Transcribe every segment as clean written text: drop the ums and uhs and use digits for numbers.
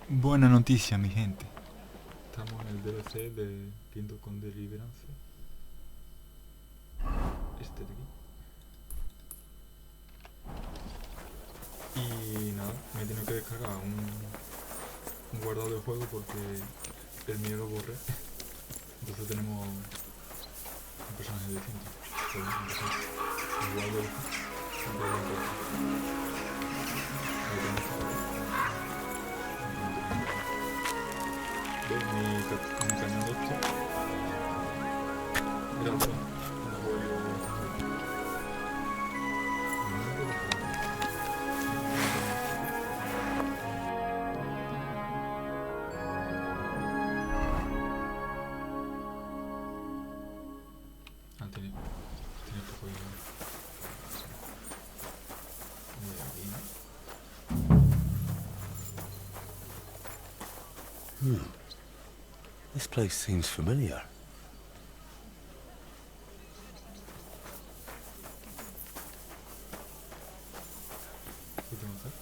Buena noticia, mi gente. Estamos en el DLC de Pinto con Deliverance. Este de aquí. Y nada, me he tenido que descargar un guardado de juego porque el mío lo borré. Entonces tenemos un personaje distinto. Pero bueno, entonces el guardo siempre lo encuentro. Ahí tenemos mi cañón de esto. Mira, otro. Cuando juego yo este juego. Ah, tiene poco igual. Ahí, ¿no? This place seems familiar. ¿Qué tengo que hacer?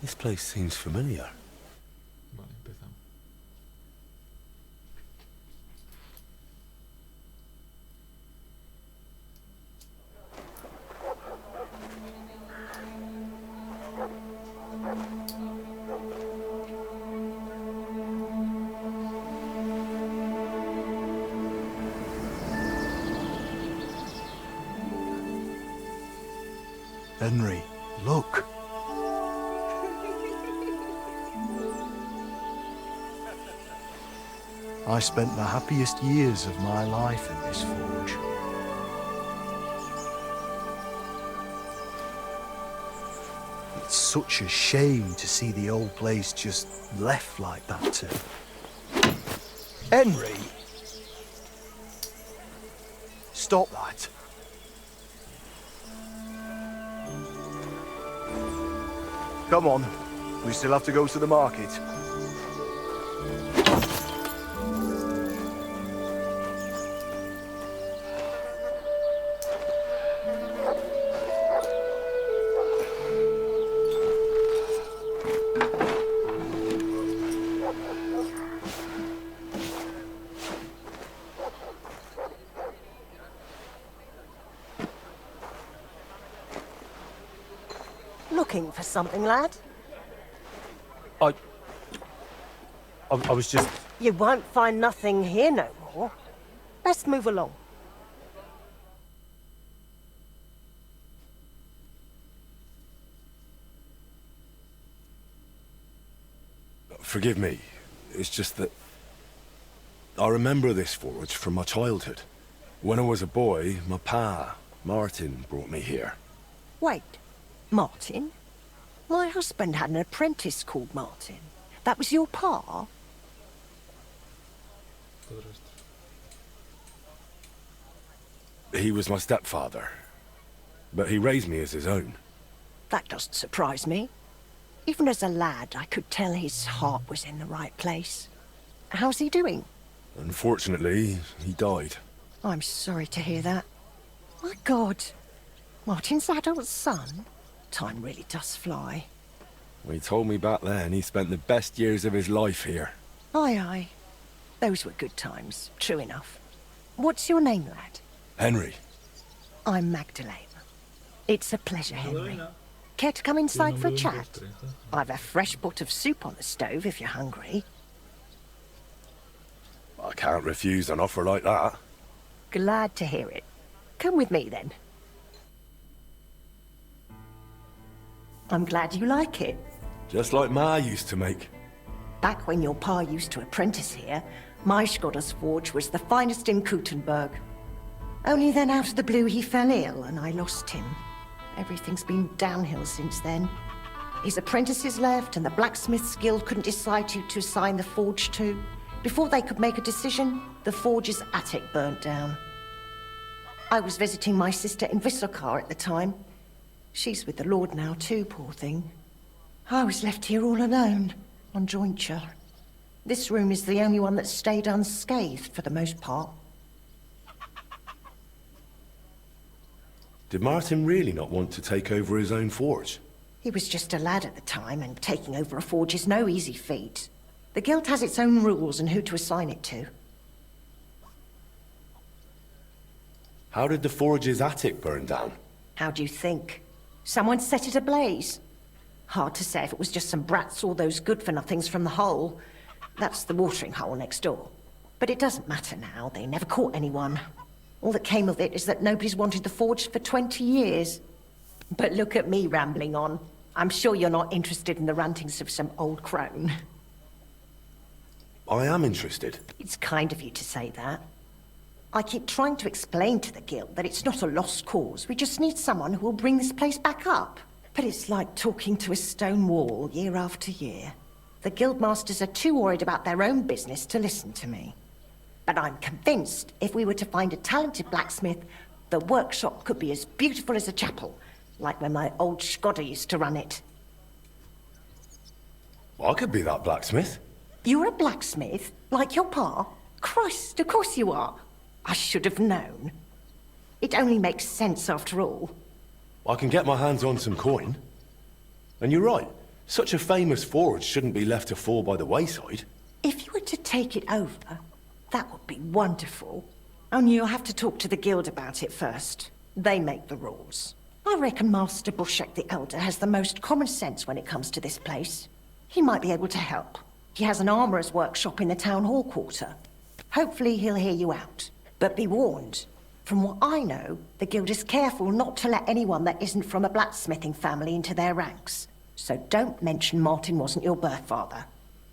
This place seems familiar. Vale, empezamos. Henry, look. I spent the happiest years of my life in this forge. It's such a shame to see the old place just left like that too. Henry! Stop that. Come on, we still have to go to the market. Looking for something, lad? I was just... You won't find nothing here no more. Best move along. Forgive me. It's just that... I remember this forge from my childhood. When I was a boy, my pa, Martin, brought me here. Wait, Martin? My husband had an apprentice called Martin. That was your pa? He was my stepfather. But he raised me as his own. That doesn't surprise me. Even as a lad, I could tell his heart was in the right place. How's he doing? Unfortunately, he died. I'm sorry to hear that. My God. Martin's adult son? Time really does fly. He told me back then he spent the best years of his life here. Aye, aye. Those were good times, true enough. What's your name, lad? Henry. I'm Magdalene. It's a pleasure, Henry. Care to come inside for a chat? I've a fresh pot of soup on the stove if you're hungry. I can't refuse an offer like that. Glad to hear it. Come with me, then. I'm glad you like it. Just like Ma used to make. Back when your pa used to apprentice here, my Skodder's forge was the finest in Kuttenberg. Only then out of the blue he fell ill and I lost him. Everything's been downhill since then. His apprentices left and the Blacksmiths Guild couldn't decide who to assign the forge to. Before they could make a decision, the forge's attic burnt down. I was visiting my sister in Visokar at the time. She's with the Lord now too, poor thing. I was left here all alone, on jointure. This room is the only one that stayed unscathed for the most part. Did Martin really not want to take over his own forge? He was just a lad at the time, and taking over a forge is no easy feat. The guild has its own rules and who to assign it to. How did the forge's attic burn down? How do you think? Someone set it ablaze. Hard to say if it was just some brats or those good-for-nothings from the hole. That's the watering hole next door. But it doesn't matter now. They never caught anyone. All that came of it is that nobody's wanted the forge for 20 years. But look at me rambling on. I'm sure you're not interested in the rantings of some old crone. I am interested. It's kind of you to say that. I keep trying to explain to the guild that it's not a lost cause. We just need someone who will bring this place back up. But it's like talking to a stone wall year after year. The guildmasters are too worried about their own business to listen to me. But I'm convinced if we were to find a talented blacksmith, the workshop could be as beautiful as a chapel, like when my old Shkodder used to run it. I could be that blacksmith. You're a blacksmith? Like your pa? Christ, of course you are. I should have known. It only makes sense after all. I can get my hands on some coin. And you're right. Such a famous forge shouldn't be left to fall by the wayside. If you were to take it over, that would be wonderful. Only you'll have to talk to the guild about it first. They make the rules. I reckon Master Bushek the Elder has the most common sense when it comes to this place. He might be able to help. He has an armourer's workshop in the town hall quarter. Hopefully he'll hear you out. But be warned. From what I know, the guild is careful not to let anyone that isn't from a blacksmithing family into their ranks. So don't mention Martin wasn't your birth father.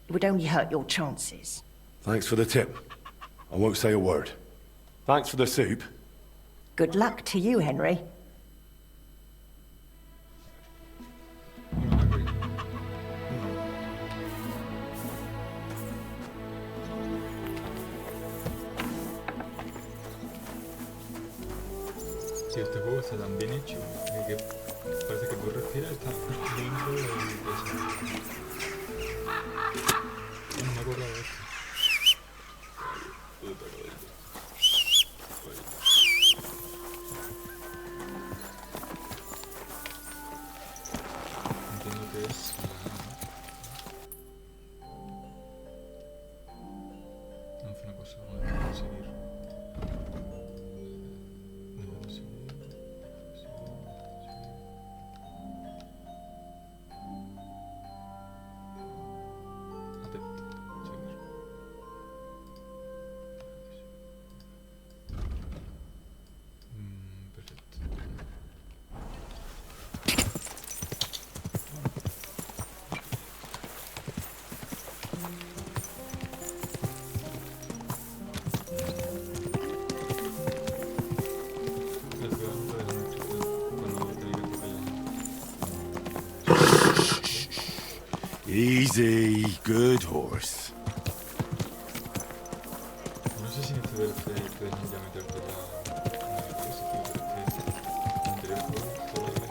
It would only hurt your chances. Thanks for the tip. I won't say a word. Thanks for the soup. Good luck to you, Henry. Bueno, Henry. Sí, este juego está tan bien hecho que parece que tú respiras, está dentro del peso. No me acordaba de esto. Puta cabeza. Entiendo que es no fue una cosa buena de conseguir. Debemos seguir. Acepto. Seguir. Perfecto. El cuidado no puede ser cuando te diga que vaya. Easy. Good horse. No sé si en este DLC te dejan ya meterte en la cosa, tío, pero es que en el anterior juego todo lo que me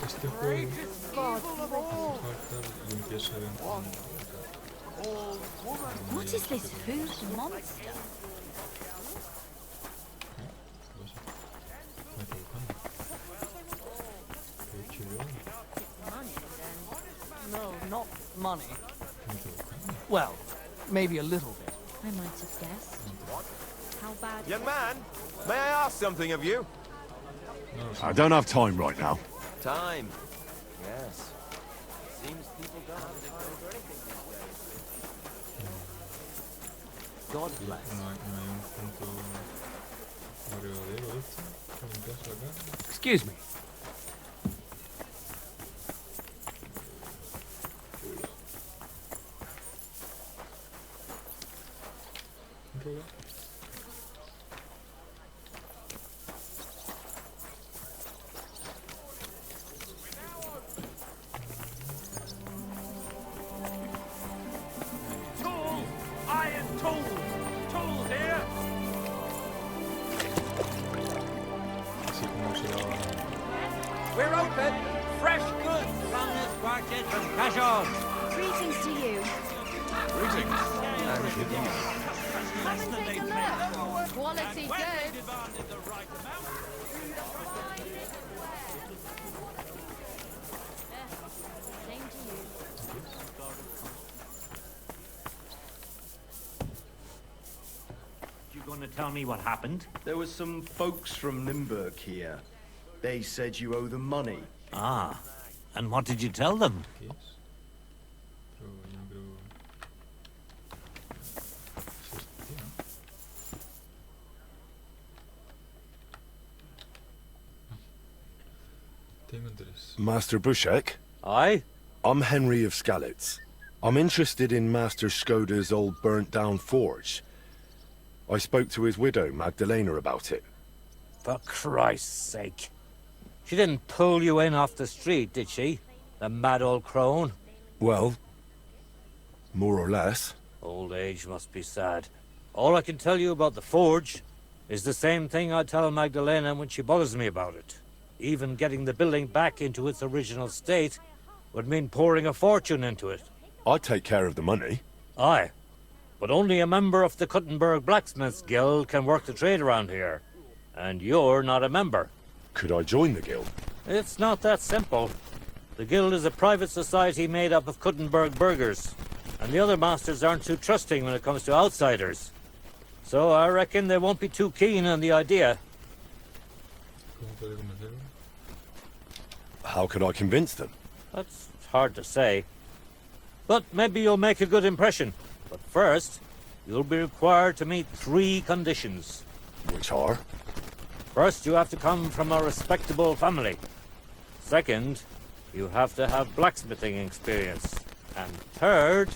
este juego hace falta limpieza de What is this food monster? me está buscando. ¿Qué he hecho yo? Money, then. No, not money. Me está buscando. Well, maybe a little bit. I might have guessed. How bad? Young man, may I ask something of you? No lo sé. I don't have time right now. Time. Yes. Seems people don't have time for anything these days. God bless. No hay un punto agregadero de esto para limpiarse acá. Excuse me. Droga. Tools! Iron tools! Cash on! Greetings to you. Greetings. Come and take a look. Quality goods. Same to you. You gonna tell me what happened? There was some folks from Limburg here. They said you owe them money. Ah, and what did you tell them? Aquí es. Pero yo no creo... Es este tío, ¿no? Tengo interés. Master Bushek, Aye? I'm Henry of Skalitz. I'm interested in Master Skoda's old burnt-down forge. I spoke to his widow, Magdalena, about it. For Christ's sake. She didn't pull you in off the street, did she? The mad old crone? Well, more or less. Old age must be sad. All I can tell you about the forge is the same thing I tell Magdalena when she bothers me about it. Even getting the building back into its original state would mean pouring a fortune into it. I take care of the money. Aye, but only a member of the Kuttenberg Blacksmiths Guild can work the trade around here. And you're not a member. Could I join the guild? It's not that simple. The Guild is a private society made up of Kuttenberg burghers, and the other masters aren't too trusting when it comes to outsiders. So I reckon they won't be too keen on the idea. ¿Cómo puede convencerlo? How could I convince them? That's hard to say. But maybe you'll make a good impression. But first, you'll be required to meet 3 conditions. Which are? First, you have to come from a respectable family. Second, you have to have blacksmithing experience. And third,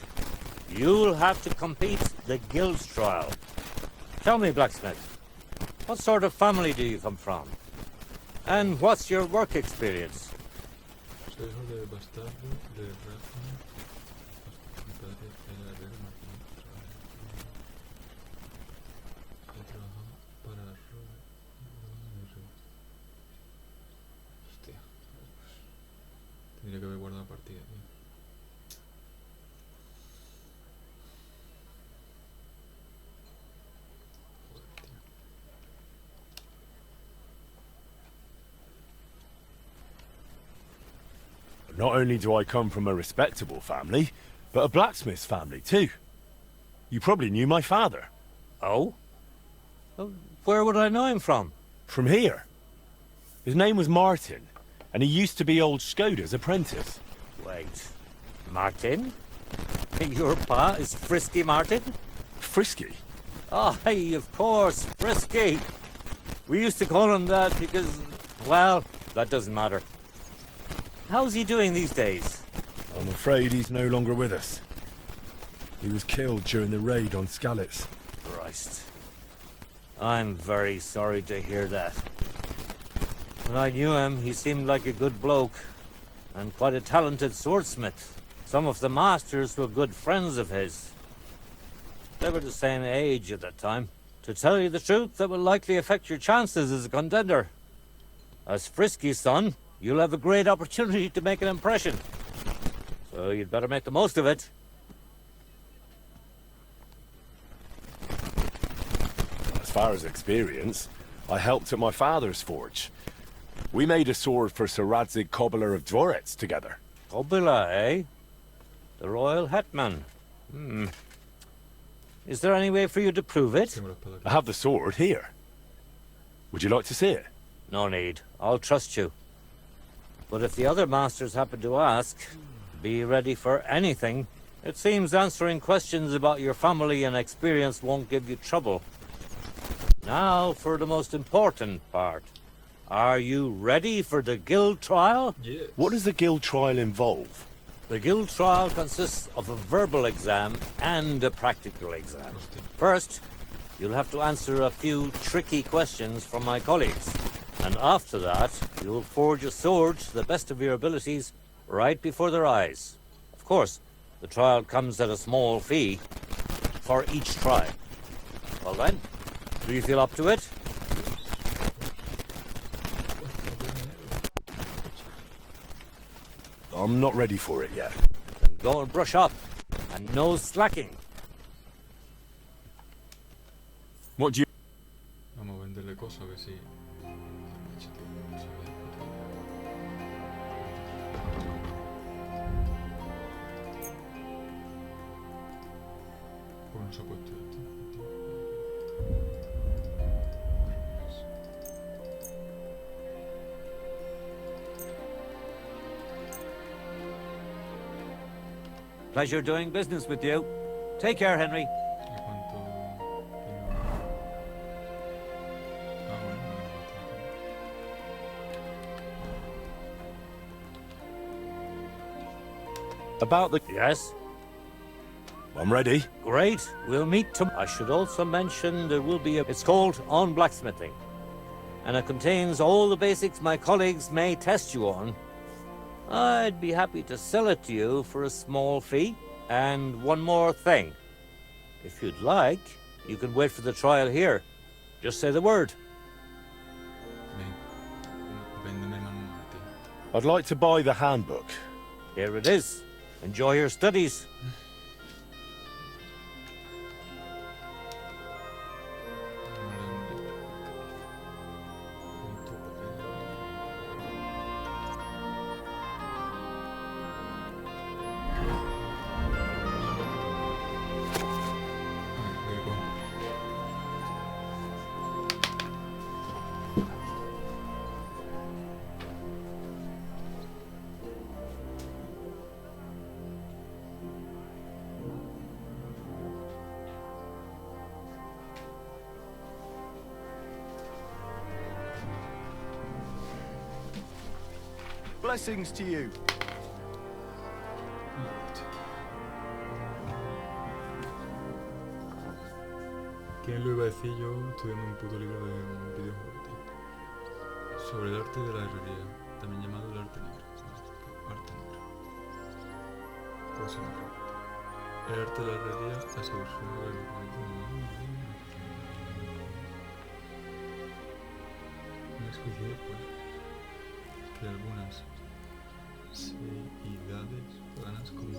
you'll have to compete the Guild's trial. Tell me, blacksmith, what sort of family do you come from? And what's your work experience? Soy hijo de bastardo de raza. Mi padre era herrero martillo. He trabajado para Robert. Hostia. Tendría que haber guardado la partida, tío. Joder, tío. Not only do I come from a respectable family, but a blacksmith's family too. You probably knew my father. Oh? Well, where would I know him from? From here. His name was Martin, and he used to be old Skoda's apprentice. Wait, Martin? Your pa is Frisky Martin? Frisky? Oh, hey, of course, Frisky. We used to call him that because, well, that doesn't matter. How's he doing these days? I'm afraid he's no longer with us. He was killed during the raid on Skalitz. Christ. I'm very sorry to hear that. When I knew him, he seemed like a good bloke, and quite a talented swordsmith. Some of the masters were good friends of his. They were the same age at that time. To tell you the truth, that will likely affect your chances as a contender. As Frisky's son, you'll have a great opportunity to make an impression. So you'd better make the most of it. As far as experience, I helped at my father's forge. We made a sword for Sir Radzig Cobbler of Dvorets together. Kobila, eh? The royal hetman. Is there any way for you to prove it? Tengo la espada I aquí. have the sword here. Would you like to see it? No need. I'll trust you. But if the other masters happen to ask, be ready for anything. It seems answering questions about your family and experience won't give you trouble. Now for the most important part. Are you ready for the guild trial? Yes. What does the guild trial involve? The guild trial consists of a verbal exam and a practical exam. Hostia. First, you'll have to answer a few tricky questions from my colleagues. And after that, you'll forge a sword to the best of your abilities right before their eyes. Of course, the trial comes at a small fee for each try. Well then, do you feel up to it? I'm not ready for it yet. Then go and brush up. And no slacking. What do you... Vamos a venderle cosas a ver si... ¿Por qué no se ha puesto esto? Pleasure doing business with you. Take care, Henry. ¿A cuánto? Ah, bueno, no, About the... Yes? I'm ready. Great. We'll meet tomorrow. I should also mention there will be a... It's called On Blacksmithing. And it contains all the basics my colleagues may test you on. I'd be happy to sell it to you for a small fee. And one more thing. If you'd like, you can wait for the trial here. Just say the word. Véndeme manualmente. I'd like to buy the handbook. Here it is. Enjoy your studies. Blessings to you. ¿Quién lo iba a decir yo estudiando un puto libro de un videojuego, tío? Sobre el arte de la herrería, también llamado el arte negro. Arte negro. Próximo arte. El arte de la herrería ha sido uno de los... No es coincidir, pues, que algunas seidades paganas como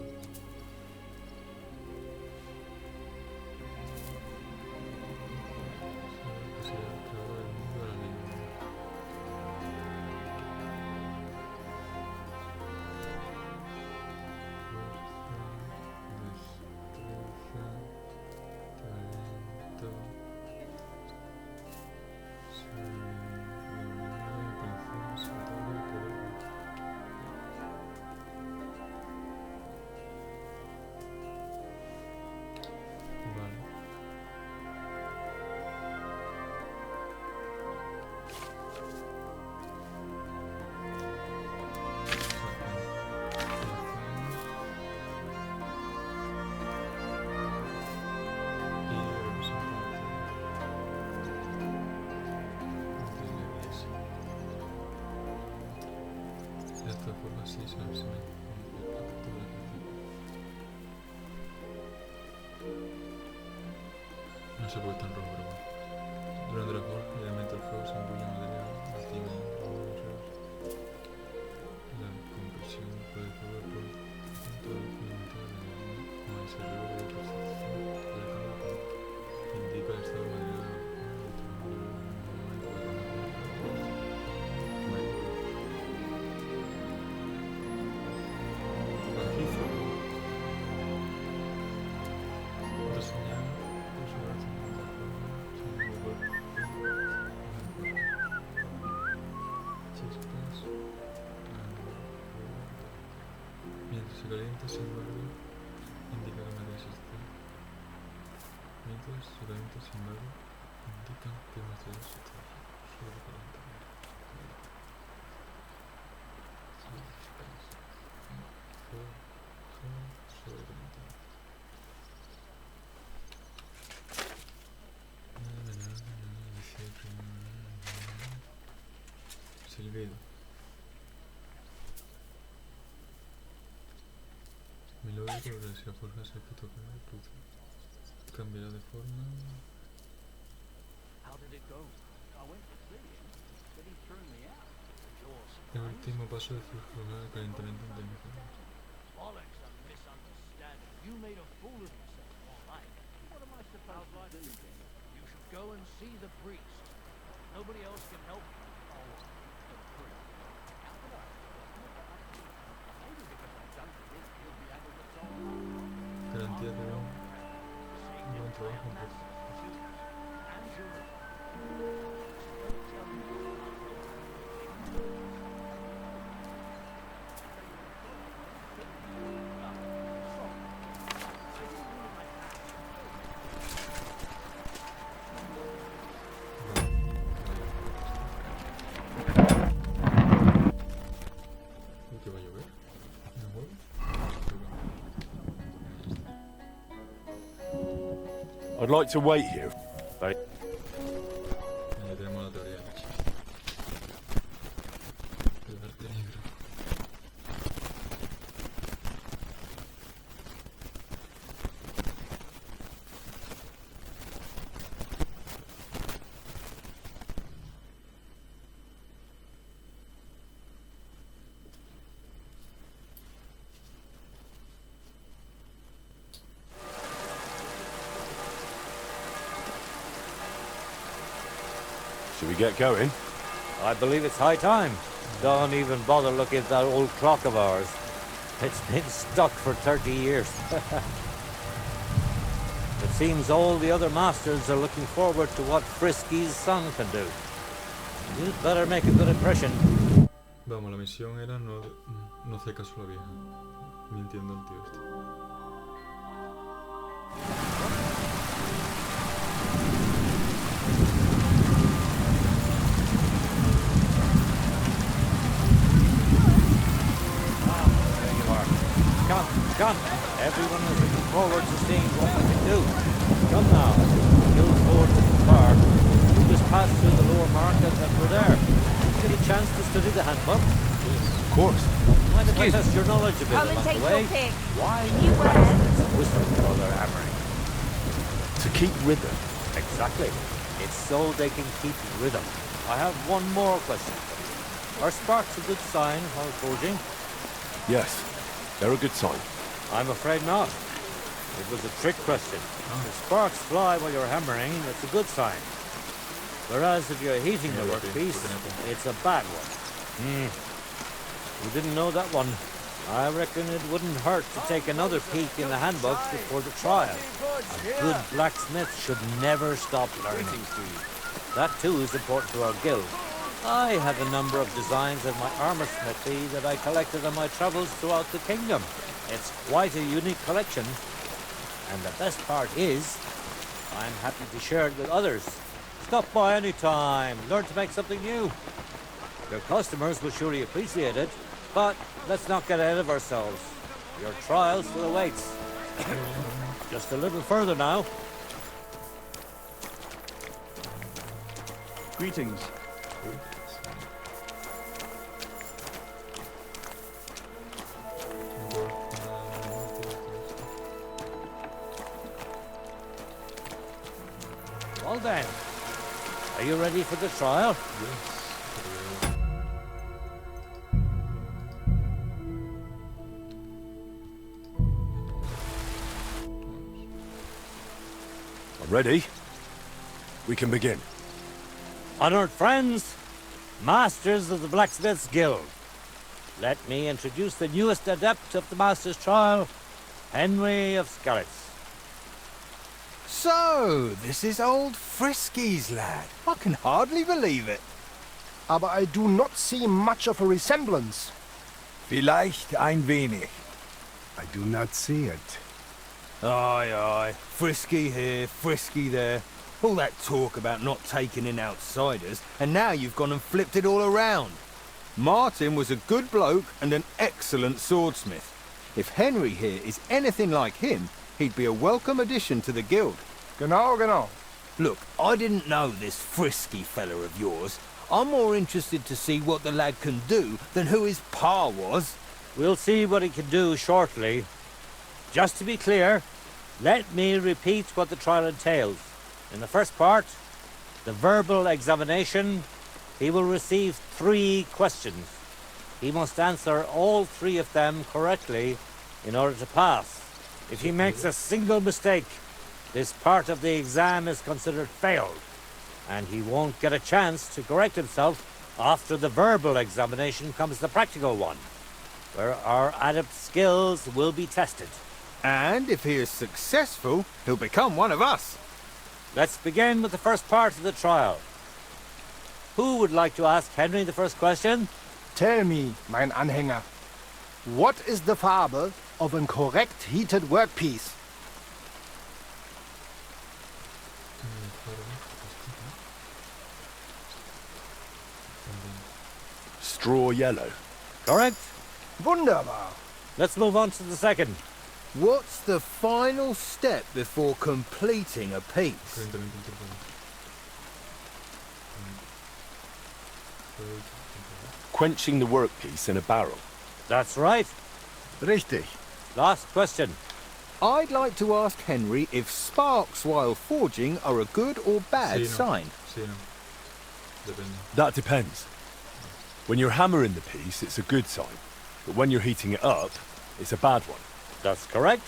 no sé por qué está en rojo, pero bueno. Durante la forja y elemento del fuego se embulla material activa la compresión puede probar por tanto el fundamental de la como el cerebro de percepción de la cámara que indica el estado material mientras se calienta, sin embargo, indica que materia existe. Mientras se calienta, sin embargo, indica que materia existe. Sobre calentamiento. Sobre calentamiento. Silbido. Melódico, pero si la forja se que toca el cruce. Cambiará de forma. How did it go? I went to see him, but he threw me out. You're El último paso de el calentamiento interno. Bollocks and misunderstanding. You made a fool of yourself, all right. What am I supposed to do then? You should go and see the priest. Nobody else can help you. Oh, the priest. How could I? Maybe because I've done this, you'll be able to solve it. Garantía de un buen trabajo, pues. ¿Qué va a llover? ¿De nuevo? I'd like to wait here. Ya tenemos la teoría hecha. El arte negro. Should we get going? I believe it's high time. Don't even bother looking at that old clock of ours. It's been stuck for 30 years. It seems all the other masters are looking forward to what Frisky's son can do. You'd better make a good impression. Vamos, la misión era no hacer caso a la vieja. Mintiendo al tío este. There you are. Come. Everyone is looking forward to seeing what we can do. Come now. Guild forward to the bar. We'll just pass through the lower market and we're there. Get a chance to study the handbook. Of course. Mind if I test your knowledge a bit Come and along take the way? your pick. Why You do were. blacksmiths and wisdom call their hammering? To keep rhythm. Exactly. It's so they can keep rhythm. I have one more question for you. Are sparks a good sign while forging? Yes, they're a good sign. I'm afraid not. It was a trick question. If sparks fly while you're hammering, it's a good sign. Whereas if you're heating the workpiece, it's a bad one. You didn't know that one. I reckon it wouldn't hurt to take another peek in the handbook before the trial. A good blacksmith should never stop learning. That too is important to our guild. I have a number of designs in my armor smithy that I collected on my travels throughout the kingdom. It's quite a unique collection. And the best part is, I'm happy to share it with others. Stop by any time, learn to make something new. Your customers will surely appreciate it, but let's not get ahead of ourselves. Your trial still awaits. Just a little further now. Greetings. Well then, are you ready for the trial? I'm ready. We can begin. Honored friends, masters of the Blacksmiths Guild, let me introduce the newest adept of the Master's Trial, Henry of Scarlet's. So, this is old Frisky's lad. I can hardly believe it. Aber I do not see much of a resemblance. Vielleicht ein wenig. I do not see it. Aye. Frisky here, Frisky there. All that talk about not taking in outsiders, and now you've gone and flipped it all around. Martin was a good bloke and an excellent swordsmith. If Henry here is anything like him, he'd be a welcome addition to the guild. Genau. Look, I didn't know this Frisky fella of yours. I'm more interested to see what the lad can do than who his pa was. We'll see what he can do shortly. Just to be clear, let me repeat what the trial entails. In the first part, the verbal examination, he will receive 3 questions. He must answer all 3 of them correctly in order to pass. If he makes a single mistake, this part of the exam is considered failed, and he won't get a chance to correct himself. After the verbal examination comes the practical one, where our adept skills will be tested. And if he is successful, he'll become one of us. Let's begin with the first part of the trial. Who would like to ask Henry the first question? Tell me, mein Anhänger, what is the Farbe of a correct heated workpiece? Straw yellow. Correct? Wunderbar. Let's move on to the second. What's the final step before completing a piece? Quenching the workpiece in a barrel. That's right. Richtig. Last question. I'd like to ask Henry if sparks while forging are a good or bad Sí, no. sign. Sí, no. Depende. That depends. When you're hammering the piece, it's a good sign. But when you're heating it up, it's a bad one. That's correct.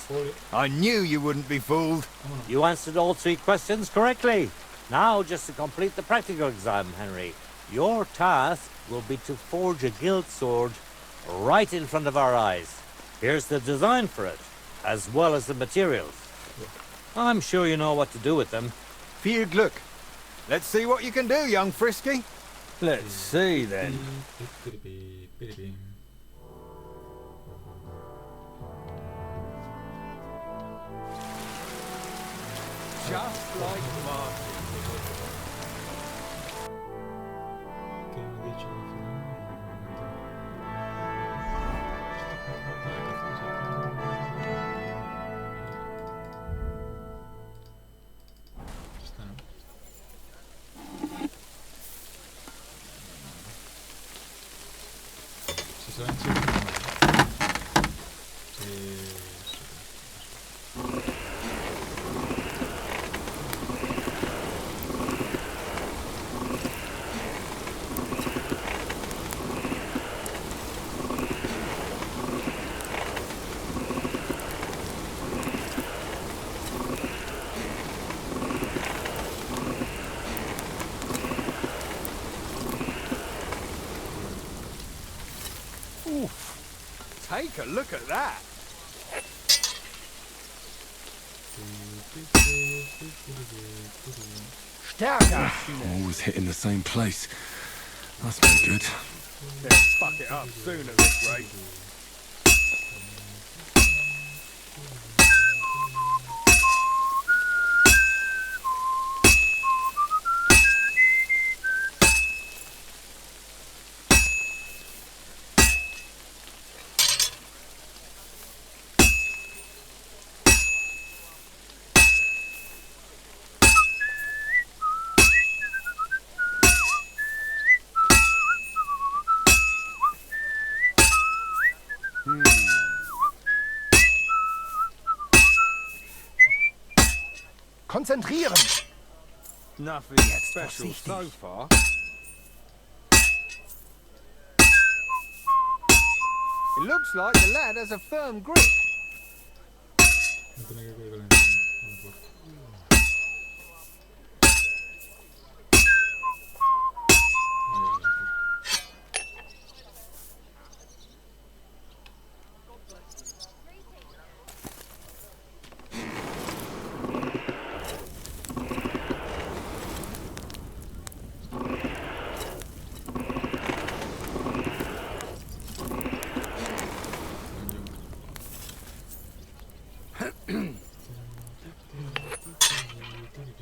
I knew you wouldn't be fooled. You answered all 3 questions correctly. Now, just to complete the practical exam, Henry, your task will be to forge a guild sword right in front of our eyes. Here's the design for it, as well as the materials. I'm sure you know what to do with them. Viel Glück. Let's see what you can do, young Frisky. Let's see then. Just like Martin. ¿Qué me ha dicho al final? Ya está, ¿no? Si se va en serio, no. Take a look at that. Stärker. Always hitting the same place. That's no good. They'll fuck it up soon at this rate. Konzentrieren. Nothing special vorsichtig. so far. It looks like the lad has a firm grip. No tiene que caer calentado, a lo mejor.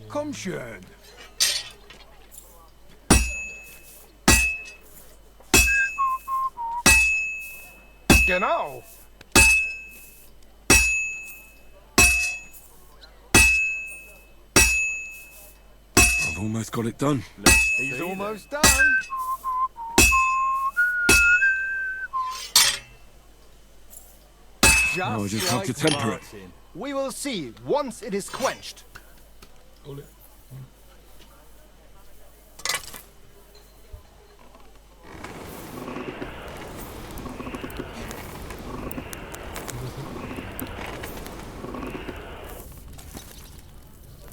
Komm schön. Genau. I've almost got it done. He's almost done. Now I just have to temper it. Martin. We will see once it is quenched. Ole.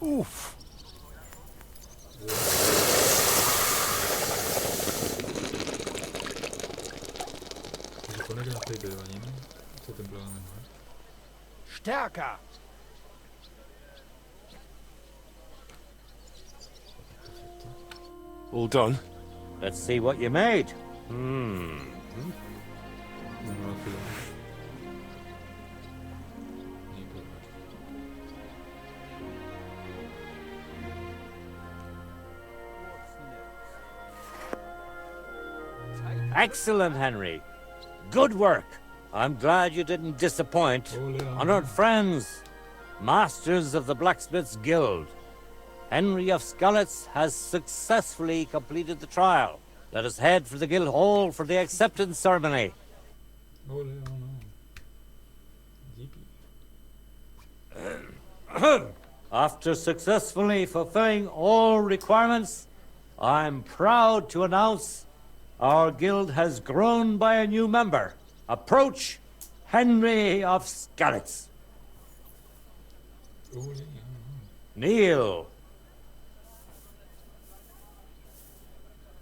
Oof. Se supone que el aceite de gallina está templado menos, ¿eh? Stärker! All done? Let's see what you made. No lo filo. Ni puedo ver. Excellent, Henry. Good work. I'm glad you didn't disappoint. Honored friends, masters of the Blacksmith's Guild, Henry of Skalitz has successfully completed the trial. Let us head for the guild hall for the acceptance ceremony. Ole, oh no. Yippee. After successfully fulfilling all requirements, I'm proud to announce our guild has grown by a new member. Approach Henry of Skalitz. Ole, oh no. Kneel.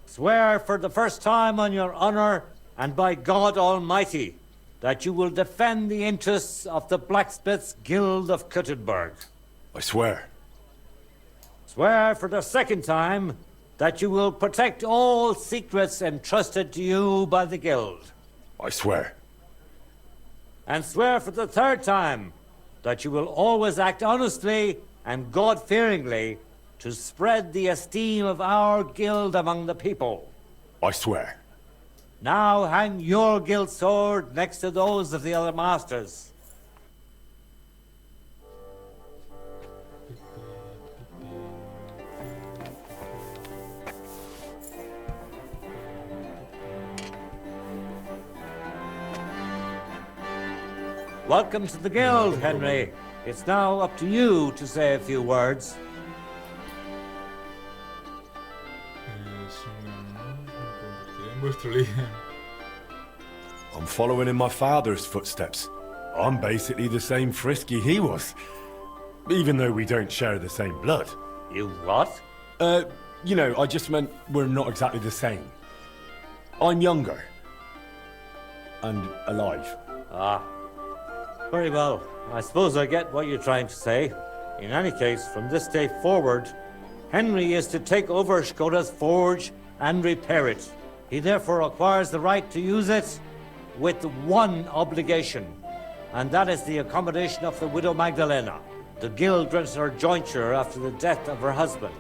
Swear for the first time on your honor and by God Almighty that you will defend the interests of the Blacksmiths Guild of Kuttenberg. I swear. Swear for the second time that you will protect all secrets entrusted to you by the Guild. I swear. And swear for the third time that you will always act honestly and God-fearingly to spread the esteem of our guild among the people. I swear. Now hang your guild sword next to those of the other masters. Welcome to the guild, Henry. It's now up to you to say a few words. Vuestro líder. I'm following in my father's footsteps. I'm basically the same Frisky he was. Even though we don't share the same blood. You what? You know, I just meant we're not exactly the same. I'm younger. And alive. Ah. Very well. I suppose I get what you're trying to say. In any case, from this day forward, Henry is to take over Skoda's forge and repair it. He therefore acquires the right to use it with one obligation, and that is the accommodation of the widow Magdalena. The guild rents her jointure after the death of her husband.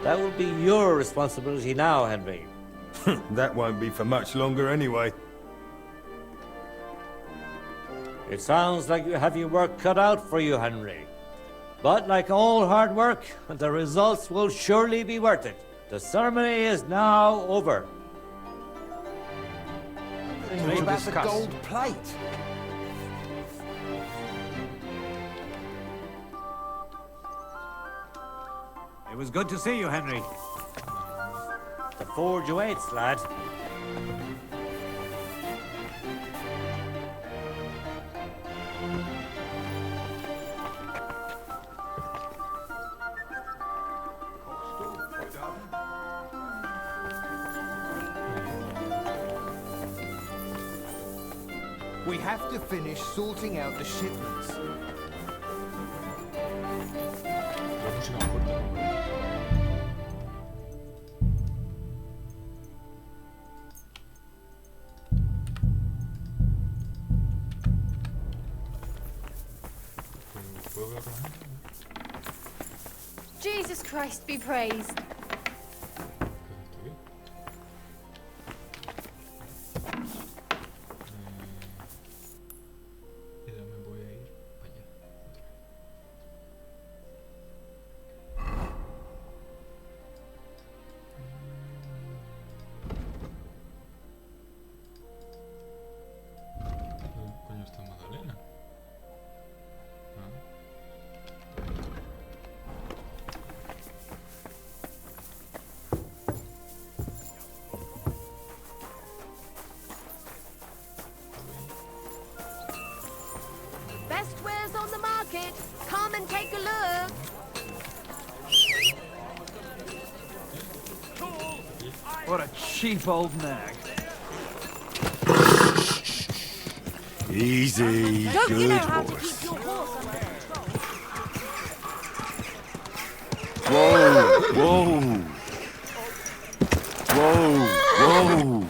That will be your responsibility now, Henry. That won't be for much longer anyway. It sounds like you have your work cut out for you, Henry. But like all hard work, the results will surely be worth it. The ceremony is now over. What about the gold plate? It was good to see you, Henry. The forge awaits, lad. We have to finish sorting out the shipments. La música más fuerte, ¿no? ¿Puedo hablar con la gente? Jesus Christ be praised. ¿Estoy bien? Y ya me voy a ir para allá. ¿Dónde coño está Magdalena? Best wares on the market. Come and take a look. What a cheap old nag. Easy, Don't you good know how to horse. keep your horse under control? Whoa, whoa. Whoa, whoa.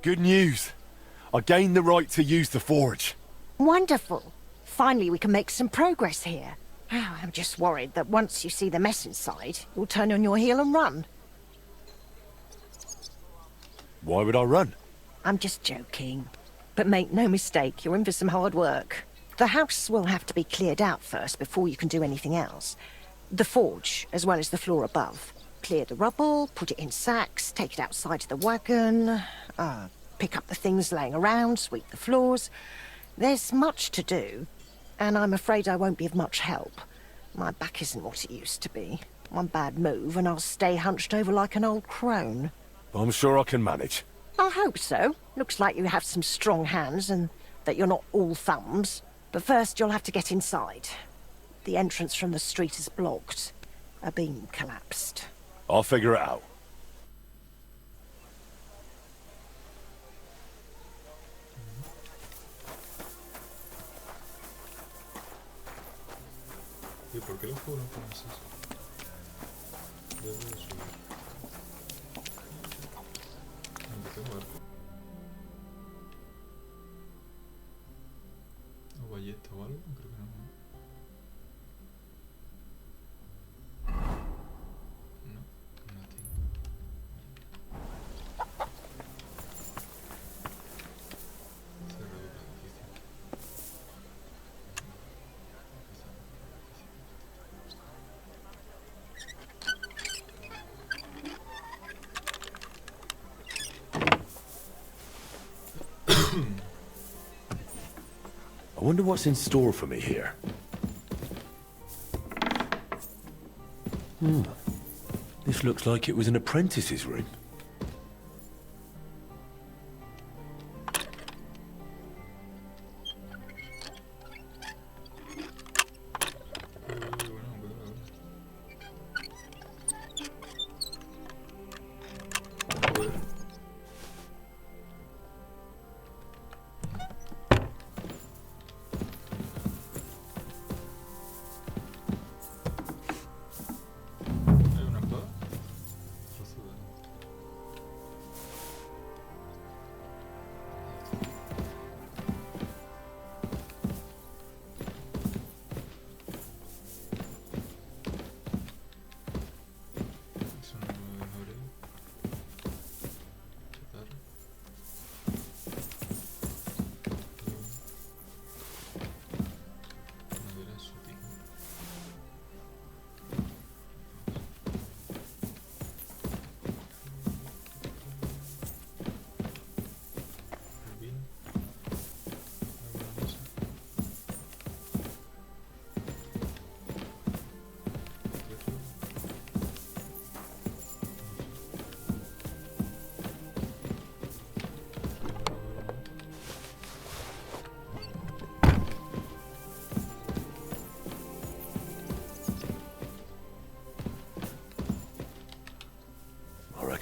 Good news. I gained the right to use the forge. Wonderful. Finally, we can make some progress here. I'm just worried that once you see the mess inside, you'll turn on your heel and run. Why would I run? I'm just joking. But make no mistake, you're in for some hard work. The house will have to be cleared out first before you can do anything else. The forge, as well as the floor above. Clear the rubble, put it in sacks, take it outside to the wagon, pick up the things laying around, sweep the floors. There's much to do, and I'm afraid I won't be of much help. My back isn't what it used to be. One bad move and I'll stay hunched over like an old crone. I'm sure I can manage. I hope so. Looks like you have some strong hands and that you're not all thumbs. But first you'll have to get inside. The entrance from the street is blocked. A beam collapsed. I'll figure it out. ¿Y por qué los juegos no ponen eso? Debo de subir. Empecé a jugar. ¿O ballesta o algo? Creo que no. No, nothing. Cerrado el edificio. I wonder what's in store for me here. This looks like it was an apprentice's room.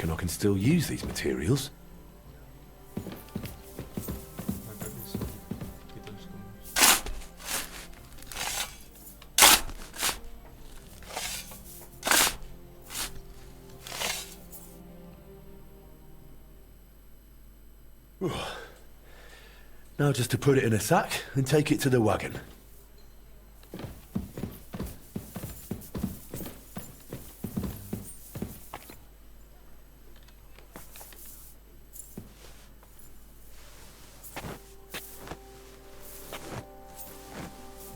I can still use these materials. Now just to put it in a sack and take it to the wagon.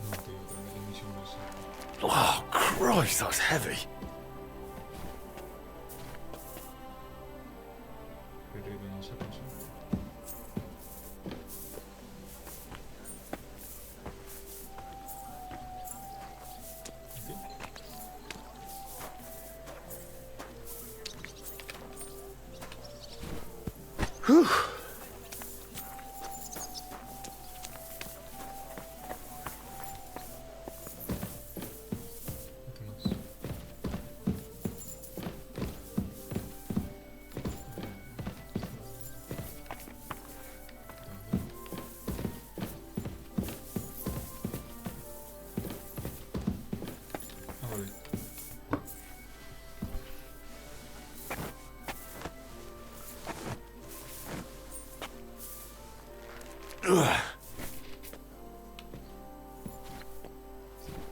No, tío, creo que la misión no es esa. Oh, Christ, that's heavy. Qué rico, no sé, no sé. Whew. ¿Qué más? Ah, vale.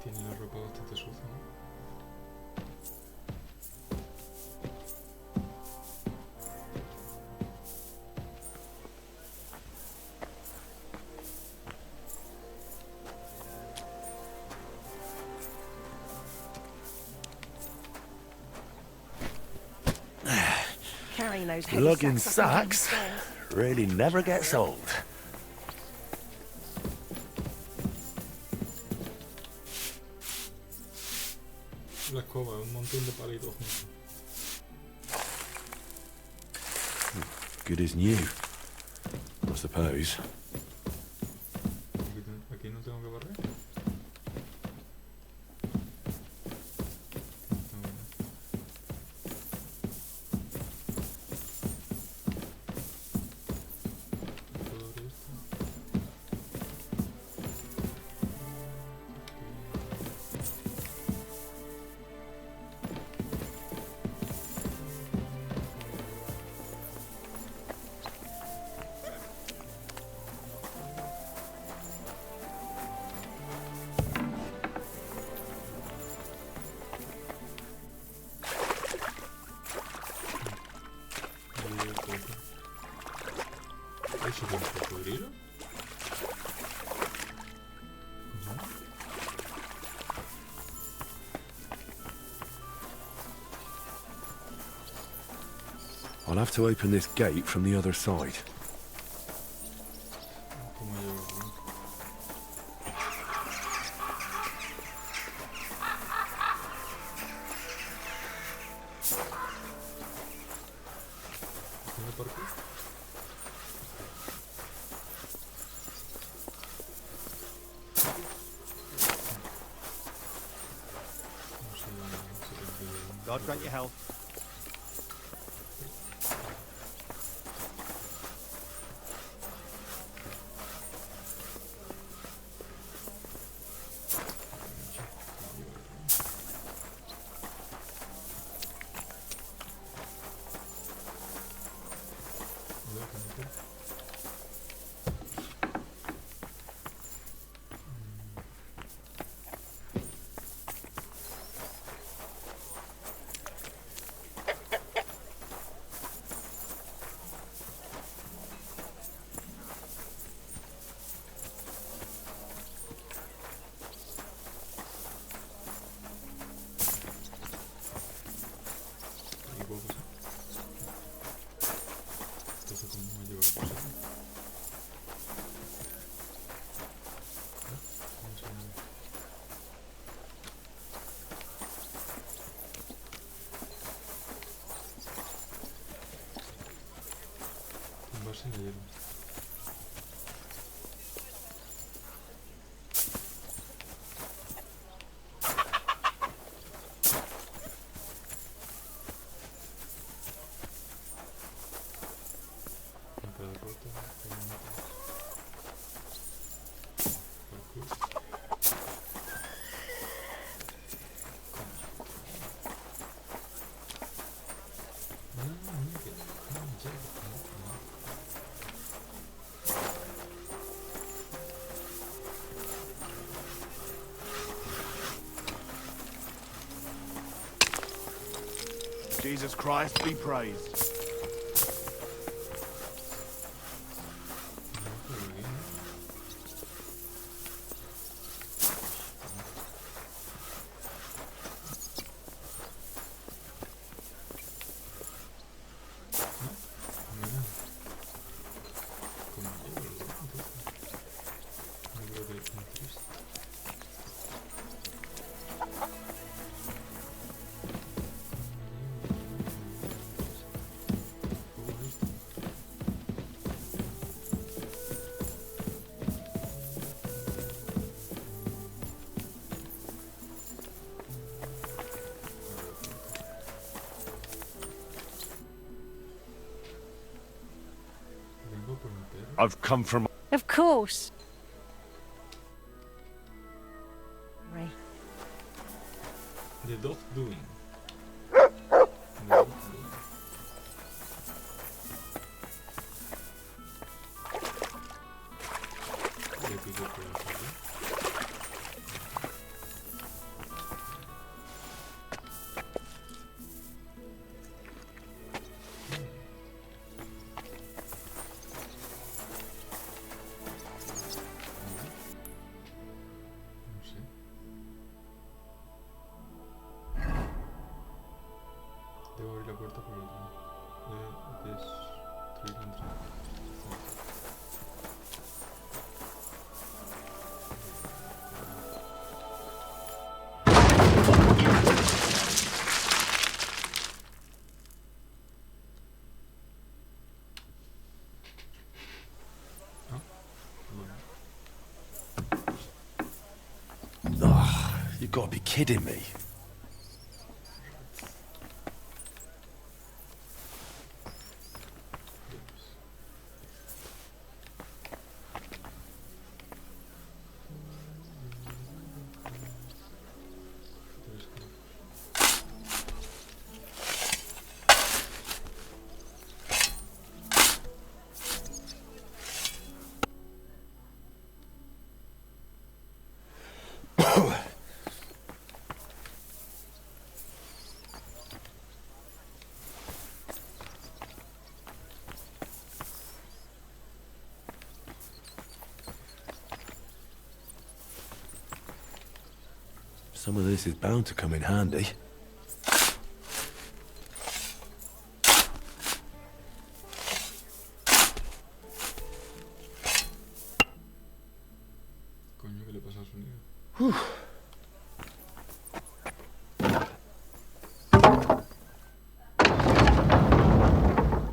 Tiene la ropa bastante sucia, ¿no? Carrying those heavy Lugging sacks up and down sacks really never gets old. La escoba, un montón de palitos juntos. Good as new, I suppose. Aquí no tengo que barrer. Todo esto. ¿Eso es un cocodrilo? I'll have to open this gate from the other side. ¿Cómo llevo aquí? ¿Tiene parkour? No sé, God grant you health. Aquí puedo pasar. Entonces, ¿cómo me llevo el coche? Vamos a ver. Tumbarse en la hierba. Mapa de ruta, parkour. No, mira que... no, ya, no. Jesus Christ be praised. I've come from... Of course. Ray. The dog doing. The dog doing. Le pido por el favor. No sé. Debo abrir la puerta por el otro lado. Destruir la entrada. Ah, bueno. Oh, you've got to be kidding me. Some of this is bound to come in handy. Coño, ¿qué le pasa al sonido?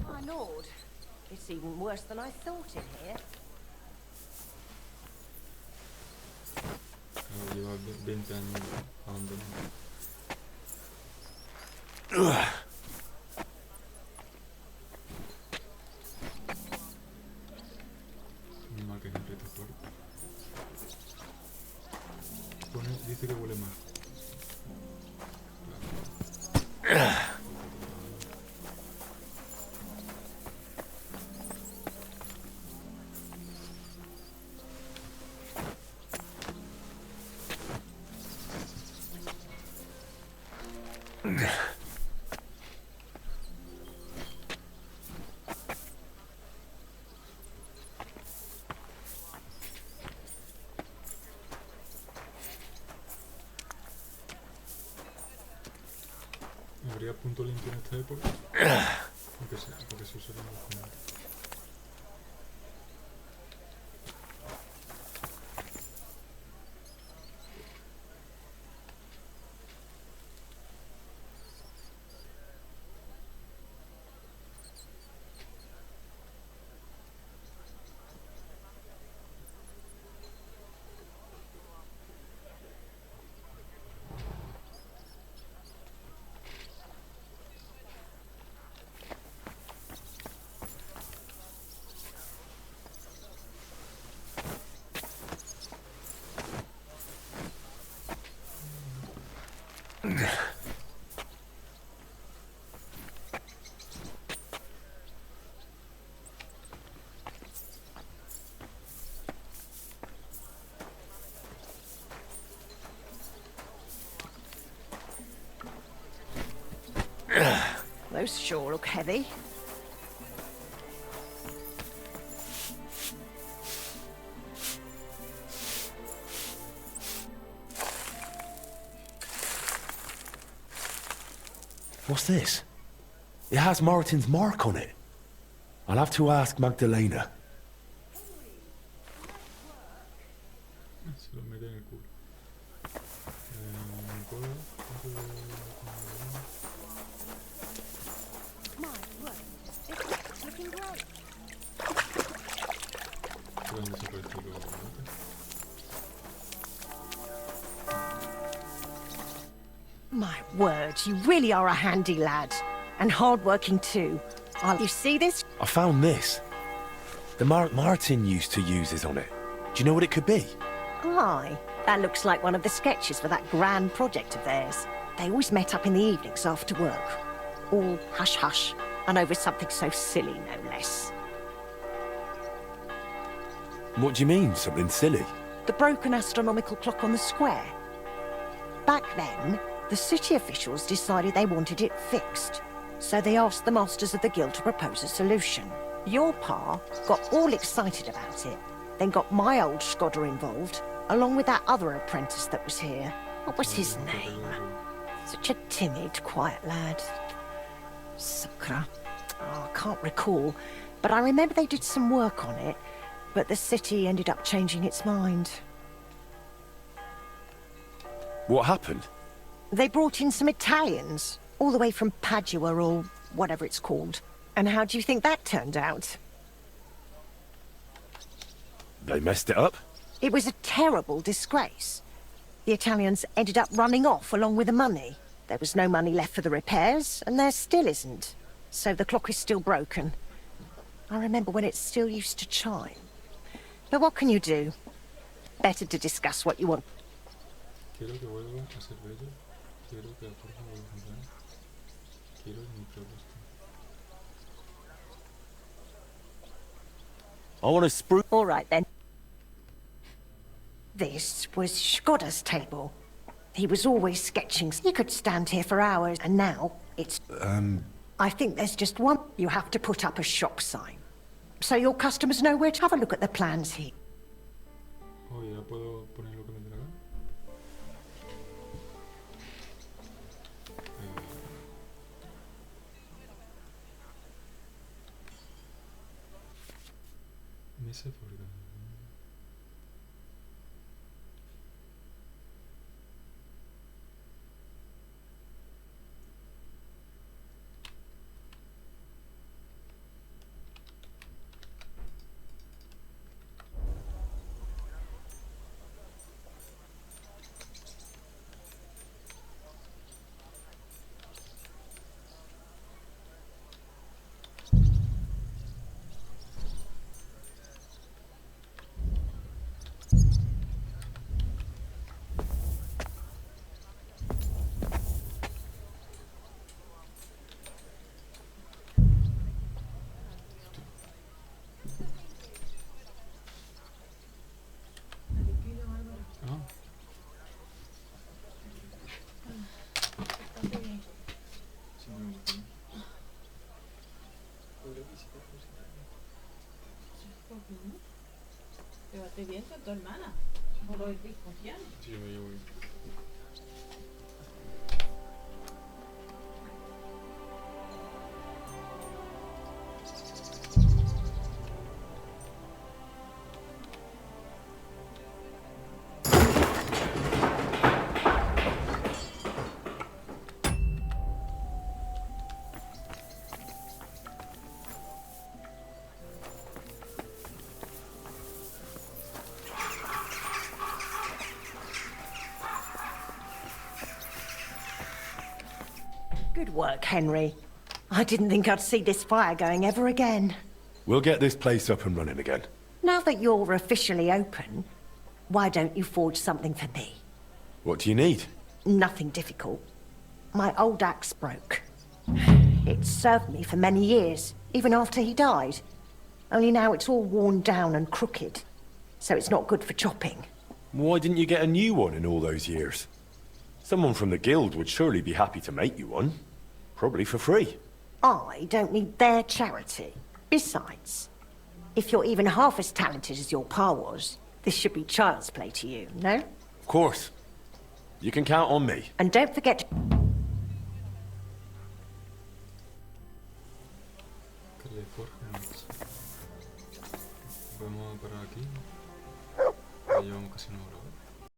My lord, it's even worse than I thought in here. Claro, lleva 20 años abandonado. Muy mal que siempre está fuera. Dice que huele mal. ¿Habría punto limpio en esta época? Porque se usa como común. Those sure look heavy. What's this? It has Martin's mark on it. I'll have to ask Magdalena. Se lo mete en el culo. Cola, My word, it's looking great. ¿dónde desapareció luego? My word, you really are a handy lad. And hard-working too. You see this? I found this. The mark Martin used to use is on it. Do you know what it could be? Aye. That looks like one of the sketches for that grand project of theirs. They always met up in the evenings after work. All hush-hush, and over something so silly, no less. What do you mean, something silly? The broken astronomical clock on the square. Back then, the city officials decided they wanted it fixed. So they asked the masters of the guild to propose a solution. Your pa got all excited about it, then got my old Skodder involved, along with that other apprentice that was here. What was his name? Such a timid, quiet lad. Sakra. Oh, I can't recall, but I remember they did some work on it, but the city ended up changing its mind. What happened? They brought in some Italians, all the way from Padua or whatever it's called. And how do you think that turned out? They messed it up? It was a terrible disgrace. The Italians ended up running off along with the money. There was no money left for the repairs, and there still isn't. So the clock is still broken. I remember when it still used to chime. But what can you do? Better to discuss what you want. Quiero que vuelva a ser bello. Quiero que aporte vuelva a funcionar. Quiero mi propuesta. I want to spruce. All right, then. This was Skodder's table. He was always sketching. He could stand here for hours, and now it's... I think there's just one. You have to put up a shop sign. So your customers know where to have a look at the plans here. Oh, ya puedo poner lo que me dé la gana. Mesa de fabricación. Llévate bien con tu hermana. No lo estoy confiando. Sí, yo me llevo bien. Good work, Henry. I didn't think I'd see this fire going ever again. We'll get this place up and running again. Now that you're officially open, why don't you forge something for me? What do you need? Nothing difficult. My old axe broke. It served me for many years, even after he died. Only now it's all worn down and crooked, so it's not good for chopping. Why didn't you get a new one in all those years? Someone from the guild would surely be happy to make you one. Probably for free. I don't need their charity. Besides, if you're even half as talented as your pa was, this should be child's play to you, no? Of course. You can count on me. And don't forget to... Vamos a parar aquí. Ya llevamos casi una hora.